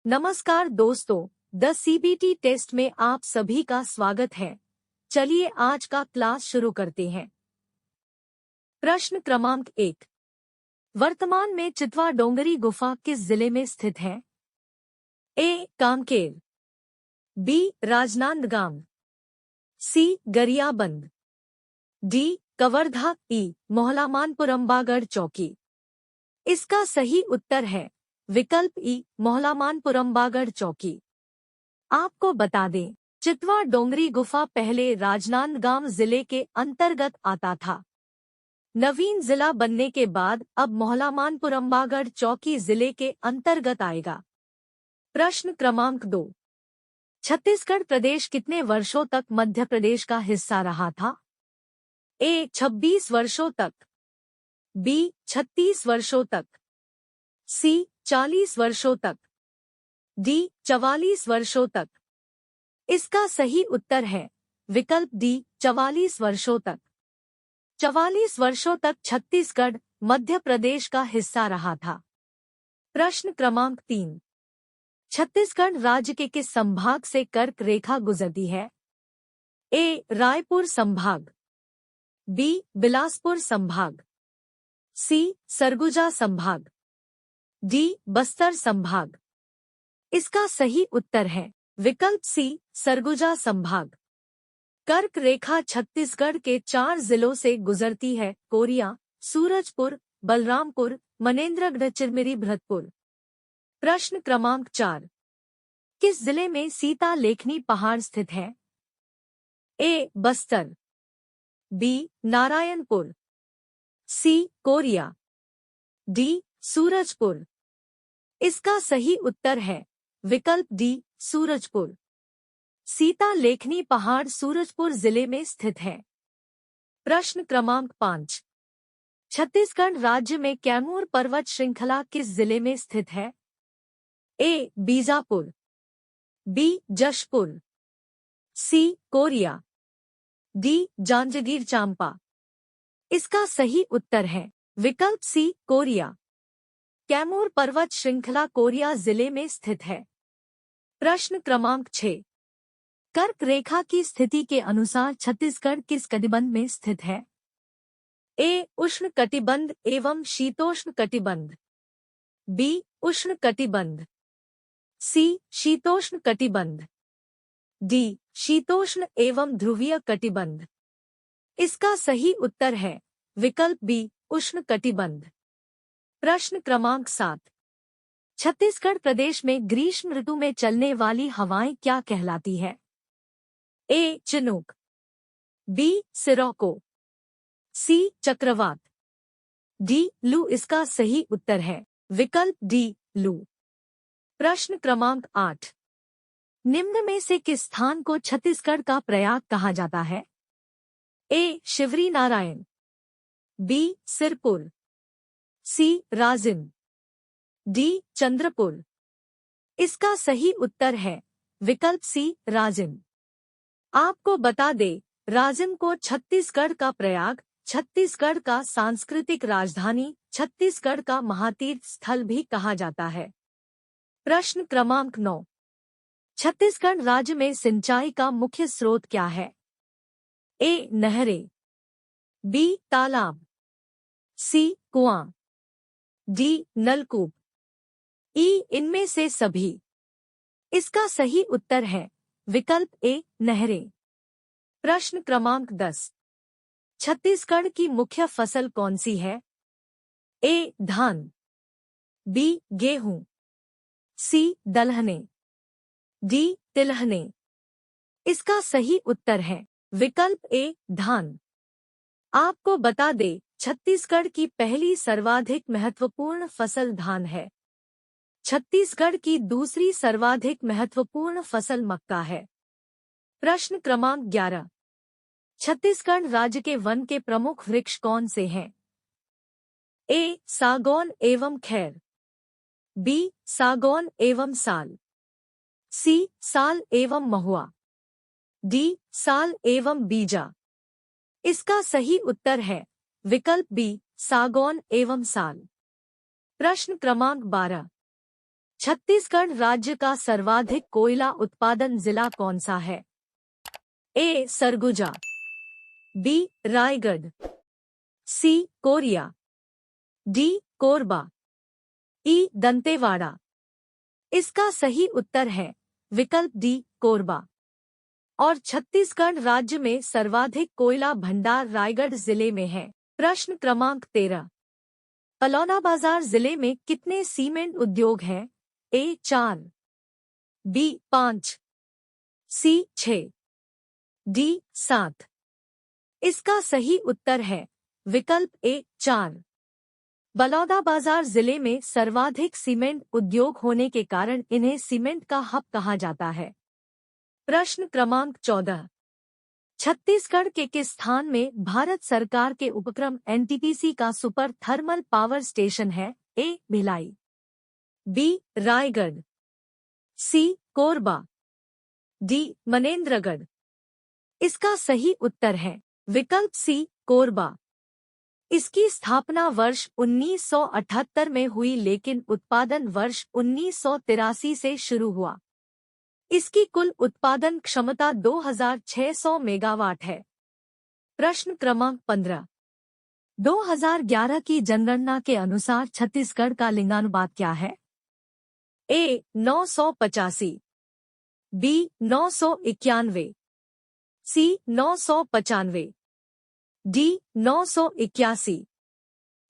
नमस्कार दोस्तों, the CBT test में आप सभी का स्वागत है। चलिए आज का क्लास शुरू करते हैं। प्रश्न क्रमांक 1। वर्तमान में चितवा डोंगरी गुफा किस जिले में स्थित है? ए. कांकेर, बी. राजनांदगांव, सी. गरियाबंद, डी. कवर्धा, ई. मोहलामानपुरम चौकी। इसका सही उत्तर है विकल्प ई. मोहलामानपुरम चौकी। आपको बता दें, चितवा डोंगरी गुफा पहले राजनांदगांव जिले के अंतर्गत आता था। नवीन जिला बनने के बाद अब मोहलामानपुरम चौकी जिले के अंतर्गत आएगा। प्रश्न क्रमांक 2। छत्तीसगढ़ प्रदेश कितने वर्षों तक मध्य प्रदेश का हिस्सा रहा था? ए. 26 वर्षों तक, बी. 36 वर्षों तक, सी. 40 वर्षों तक, डी. 44 वर्षों तक। इसका सही उत्तर है विकल्प डी. 44 वर्षों तक। 44 वर्षों तक छत्तीसगढ़ मध्य प्रदेश का हिस्सा रहा था। प्रश्न क्रमांक 3। छत्तीसगढ़ राज्य के किस संभाग से कर्क रेखा गुजरती है? ए. रायपुर संभाग, बी. बिलासपुर संभाग, सी. सरगुजा संभाग, डी. बस्तर संभाग। इसका सही उत्तर है विकल्प सी. सरगुजा संभाग। कर्क रेखा छत्तीसगढ़ के 4 जिलों से गुजरती है: कोरिया, सूरजपुर, बलरामपुर, मनेन्द्रगढ़, चिरमिरी, भरतपुर। प्रश्न क्रमांक 4। किस जिले में सीता लेखनी पहाड़ स्थित है? A. Bastar, B. Narayanpur, C. Koriya, D. Surajpur. इसका सही उत्तर है विकल्प डी. सूरजपुर। सीता लेखनी पहाड़ सूरजपुर जिले में स्थित है। प्रश्न क्रमांक 5। छत्तीसगढ़ राज्य में कैमूर पर्वत श्रृंखला किस जिले में स्थित है? A. Bijapur, B. Jashpur, C. Koriya, D. Janjgir Champa. इसका सही उत्तर है विकल्प सी. कोरिया। कैमूर पर्वत श्रृंखला कोरिया जिले में स्थित है। प्रश्न क्रमांक 6। कर्क रेखा की स्थिति के अनुसार छत्तीसगढ़ किस कटिबंध में स्थित है? ए. उष्ण कटिबंध एवं शीतोष्ण कटिबंध, बी. उष्ण कटिबंध, सी. शीतोष्ण कटिबंध, डी. शीतोष्ण एवं ध्रुवीय कटिबंध। इसका सही उत्तर है विकल्प बी. उष्ण कटिबंध। प्रश्न क्रमांक 7। छत्तीसगढ़ प्रदेश में ग्रीष्म ऋतु में चलने वाली हवाएं क्या कहलाती है? A. Chinook, B. Sirocco, C. चक्रवात, डी. लू। इसका सही उत्तर है विकल्प डी. लू। प्रश्न क्रमांक 8। निम्न में से किस स्थान को छत्तीसगढ़ का प्रयाग कहा जाता है? ए. शिवरी नारायण, बी. सिरपुर, सी. राजिम, डी. चंद्रपुर। इसका सही उत्तर है विकल्प सी. राजिम। आपको बता दे, राजिम को छत्तीसगढ़ का प्रयाग, छत्तीसगढ़ का सांस्कृतिक राजधानी, छत्तीसगढ़ का महातीर्थ स्थल भी कहा जाता है। प्रश्न क्रमांक 9। छत्तीसगढ़ राज्य में सिंचाई का मुख्य स्रोत क्या है? ए. नहरें, बी. तालाब, सी. कुआं, डी. नलकूप, ई. इनमें से सभी। इसका सही उत्तर है विकल्प ए. नहरें। प्रश्न क्रमांक 10। छत्तीसगढ़ की मुख्य फसल कौन सी है? ए. धान, बी. गेहूं, सी. दलहने, डी. तिलहने। इसका सही उत्तर है विकल्प ए. धान। आपको बता दे, छत्तीसगढ़ की पहली सर्वाधिक महत्वपूर्ण फसल धान है। छत्तीसगढ़ की दूसरी सर्वाधिक महत्वपूर्ण फसल मक्का है। प्रश्न क्रमांक 11। छत्तीसगढ़ राज्य के वन के प्रमुख वृक्ष कौन से हैं? ए. सागौन एवं खैर, बी. सागौन एवं साल, सी. साल एवं महुआ, डी. साल एवं बीजा। इसका सही उत्तर है विकल्प बी. सागौन एवं साल। प्रश्न क्रमांक 12। छत्तीसगढ़ राज्य का सर्वाधिक कोयला उत्पादन जिला कौन सा है? A. Surguja, B. Raigarh, C. Koriya, D. Korba, E. Dantewada. इसका सही उत्तर है विकल्प डी. कोरबा। और छत्तीसगढ़ राज्य में सर्वाधिक कोयला भंडार रायगढ़ जिले में है। प्रश्न क्रमांक 13। बलौदाबाजार जिले में कितने सीमेंट उद्योग हैं? ए. 4, बी. 5, सी. 6, डी. 7। इसका सही उत्तर है विकल्प ए. 4। बलौदाबाजार जिले में सर्वाधिक सीमेंट उद्योग होने के कारण इन्हें सीमेंट का हब कहा जाता है। प्रश्न क्रमांक 14। छत्तीसगढ़ के किस स्थान में भारत सरकार के उपक्रम एनटीपीसी का सुपर थर्मल पावर स्टेशन है? ए. भिलाई, बी. रायगढ़, सी. कोरबा, डी. मनेंद्रगढ़। इसका सही उत्तर है विकल्प सी. कोरबा। इसकी स्थापना वर्ष 1978 में हुई लेकिन उत्पादन वर्ष 1983 से शुरू हुआ। इसकी कुल उत्पादन क्षमता 2600 मेगावाट है। प्रश्न क्रमांक 15। 2011 की जनगणना के अनुसार छत्तीसगढ़ का लिंगानुपात क्या है? ए. 985, बी. 991, सी. 995, डी. 981।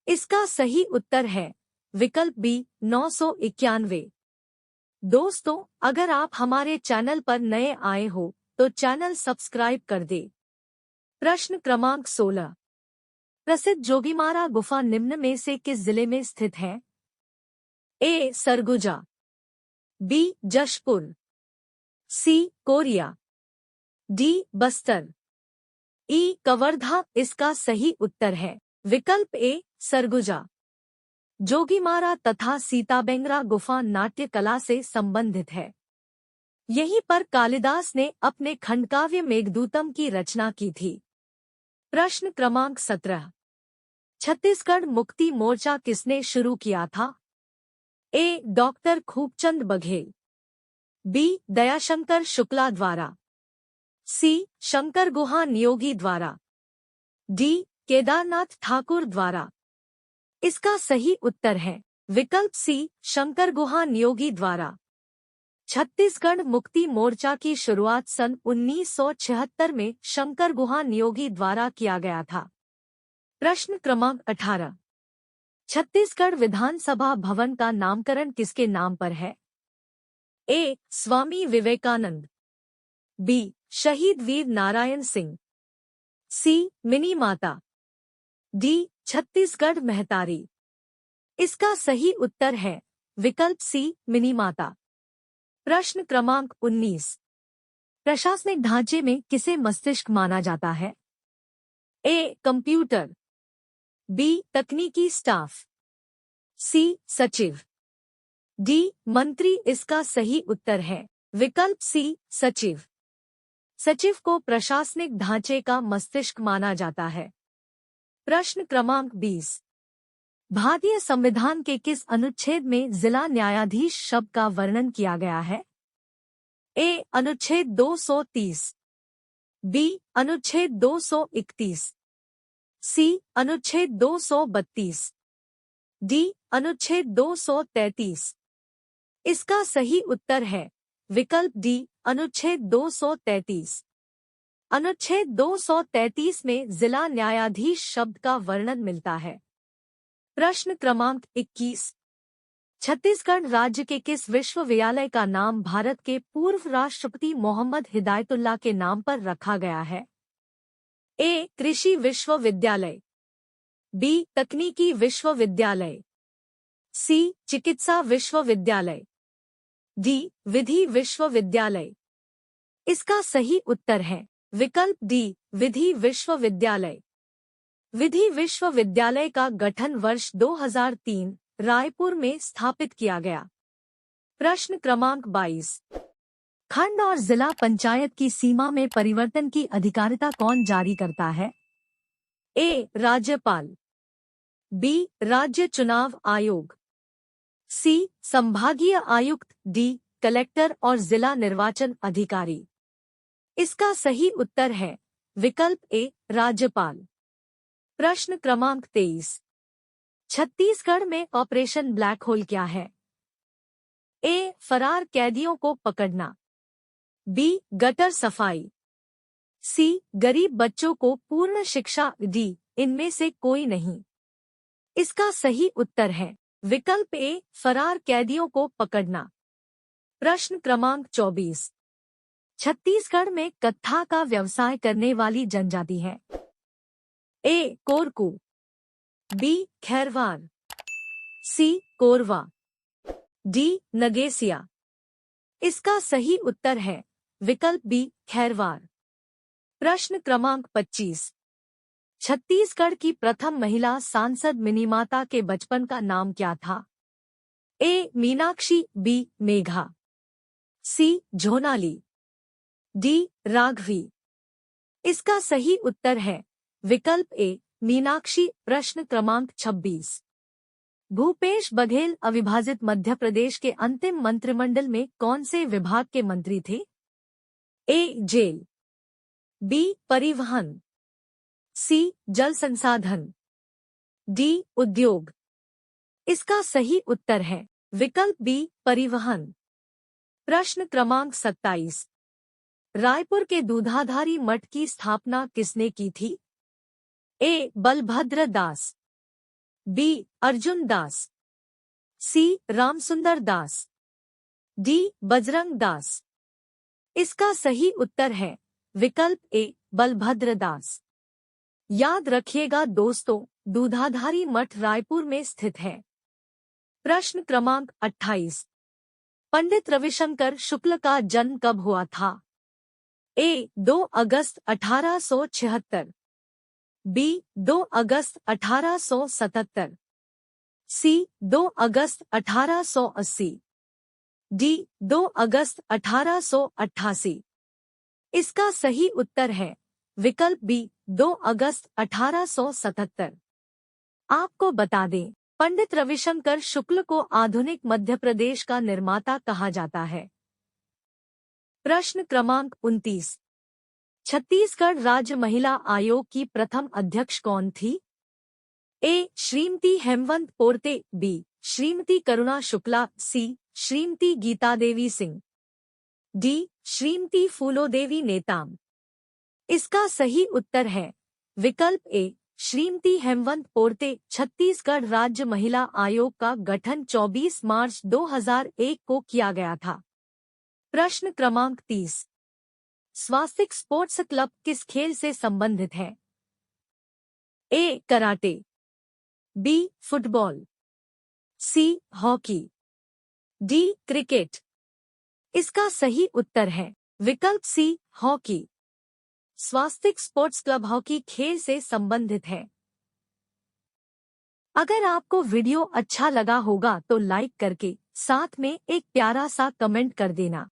इसका सही उत्तर है विकल्प बी. 991। दोस्तों, अगर आप हमारे चैनल पर नए आए हो तो चैनल सब्सक्राइब कर दे। प्रश्न क्रमांक 16। प्रसिद्ध जोगीमारा गुफा निम्न में से किस जिले में स्थित है? A. Surguja, B. Jashpur, C. Koriya, D. Bastar, E. Kawardha. इसका सही उत्तर है विकल्प ए. सरगुजा। जोगीमारा तथा सीताबेंगरा गुफा नाट्य कला से संबंधित है। यहीं पर कालिदास ने अपने खंडकाव्य मेघदूतम की रचना की थी। प्रश्न क्रमांक 17। छत्तीसगढ़ मुक्ति मोर्चा किसने शुरू किया था? A. Doctor Khubchand Baghel, B. Dayashankar Shukla द्वारा, सी. शंकर गुहा नियोगी द्वारा, डी. केदारनाथ ठाकुर द्वारा। इसका सही उत्तर है विकल्प सी. शंकर गुहा नियोगी द्वारा। छत्तीसगढ़ मुक्ति मोर्चा की शुरुआत सन 1976 में शंकर गुहा नियोगी द्वारा किया गया था। प्रश्न क्रमांक 18। छत्तीसगढ़ विधानसभा भवन का नामकरण किसके नाम पर है? ए. स्वामी विवेकानंद, बी. शहीद वीर नारायण सिंह, सी. मिनी माता, डी. छत्तीसगढ़ महतारी। इसका सही उत्तर है विकल्प सी. मिनी माता। प्रश्न क्रमांक 19। प्रशासनिक ढांचे में किसे मस्तिष्क माना जाता है? ए. Computer, B. तकनीकी स्टाफ, सी. सचिव, डी. मंत्री। इसका सही उत्तर है विकल्प सी. सचिव। सचिव को प्रशासनिक ढांचे का मस्तिष्क माना जाता है। प्रश्न क्रमांक 20। भारतीय संविधान के किस अनुच्छेद में जिला न्यायाधीश शब्द का वर्णन किया गया है? ए. अनुच्छेद 230, बी. अनुच्छेद 231, सी. अनुच्छेद 232, डी. अनुच्छेद 233। इसका सही उत्तर है विकल्प डी. अनुच्छेद 233। अनुच्छेद 233 में जिला न्यायाधीश शब्द का वर्णन मिलता है। प्रश्न क्रमांक 21। छत्तीसगढ़ राज्य के किस विश्वविद्यालय का नाम भारत के पूर्व राष्ट्रपति मोहम्मद हिदायतुल्लाह के नाम पर रखा गया है? ए. कृषि विश्वविद्यालय, बी. तकनीकी विश्वविद्यालय, सी. चिकित्सा विश्वविद्यालय, डी. विधि विश्वविद्यालय। इसका सही उत्तर है विकल्प डी. विधि विश्वविद्यालय। विधि विश्वविद्यालय का गठन वर्ष 2003 रायपुर में स्थापित किया गया। प्रश्न क्रमांक 22। खंड और जिला पंचायत की सीमा में परिवर्तन की अधिकारिता कौन जारी करता है? ए. राज्यपाल, बी. राज्य चुनाव आयोग, सी संभागीय आयुक्त, डी कलेक्टर और जिला निर्वाचन अधिकारी। इसका सही उत्तर है विकल्प ए राज्यपाल। प्रश्न क्रमांक 23। छत्तीसगढ़ में ऑपरेशन ब्लैक होल क्या है? ए फरार कैदियों को पकड़ना, बी गटर सफाई, सी गरीब बच्चों को पूर्ण शिक्षा, डी इनमें से कोई नहीं। इसका सही उत्तर है विकल्प ए फरार कैदियों को पकड़ना। प्रश्न क्रमांक 24। छत्तीसगढ़ में कत्था का व्यवसाय करने वाली जनजाति है? ए कोरकू, बी खैरवार, सी कोरवा, डी नगेसिया। इसका सही उत्तर है विकल्प बी खैरवार। प्रश्न क्रमांक 25। छत्तीसगढ़ की प्रथम महिला सांसद मिनीमाता के बचपन का नाम क्या था? ए मीनाक्षी, बी मेघा, सी झोनाली, डी राघवी। इसका सही उत्तर है विकल्प ए मीनाक्षी। प्रश्न क्रमांक 26। भूपेश बघेल अविभाजित मध्य प्रदेश के अंतिम मंत्रिमंडल में कौन से विभाग के मंत्री थे? ए जेल, बी परिवहन, सी जल संसाधन, डी उद्योग। इसका सही उत्तर है विकल्प बी परिवहन। प्रश्न क्रमांक 27। रायपुर के दूधाधारी मठ की स्थापना किसने की थी? ए बलभद्र दास, बी अर्जुन दास, सी रामसुंदर दास, डी बजरंग दास। इसका सही उत्तर है विकल्प ए बलभद्र दास। याद रखिएगा दोस्तों, दूधाधारी मठ रायपुर में स्थित है। प्रश्न क्रमांक 28। पंडित रविशंकर शुक्ल का जन्म कब हुआ था? ए 2 अगस्त 1876, बी 2 अगस्त 1877, सी 2 अगस्त 1880, डी 2 अगस्त 1888। इसका सही उत्तर है विकल्प बी 2 अगस्त 1877। आपको बता दें, पंडित रविशंकर शुक्ल को आधुनिक मध्य प्रदेश का निर्माता कहा जाता है। प्रश्न क्रमांक 29। छत्तीसगढ़ राज्य महिला आयोग की प्रथम अध्यक्ष कौन थी? ए श्रीमती हेमवंत पोर्ते, बी श्रीमती करुणा शुक्ला, सी श्रीमती गीता देवी सिंह, डी श्रीमती फूलोदेवी नेताम। इसका सही उत्तर है विकल्प ए श्रीमती हेमवंत पोर्ते। छत्तीसगढ़ राज्य महिला आयोग का गठन 24 मार्च 2001 को किया गया था। प्रश्न क्रमांक 30। स्वास्तिक स्पोर्ट्स क्लब किस खेल से संबंधित है? A karate, B football, C hockey, D cricket. इसका सही उत्तर है विकल्प C hockey. Swastik sports club hockey खेल से संबंधित है। अगर आपको वीडियो अच्छा लगा होगा तो लाइक करके साथ में एक प्यारा सा कमेंट कर देना।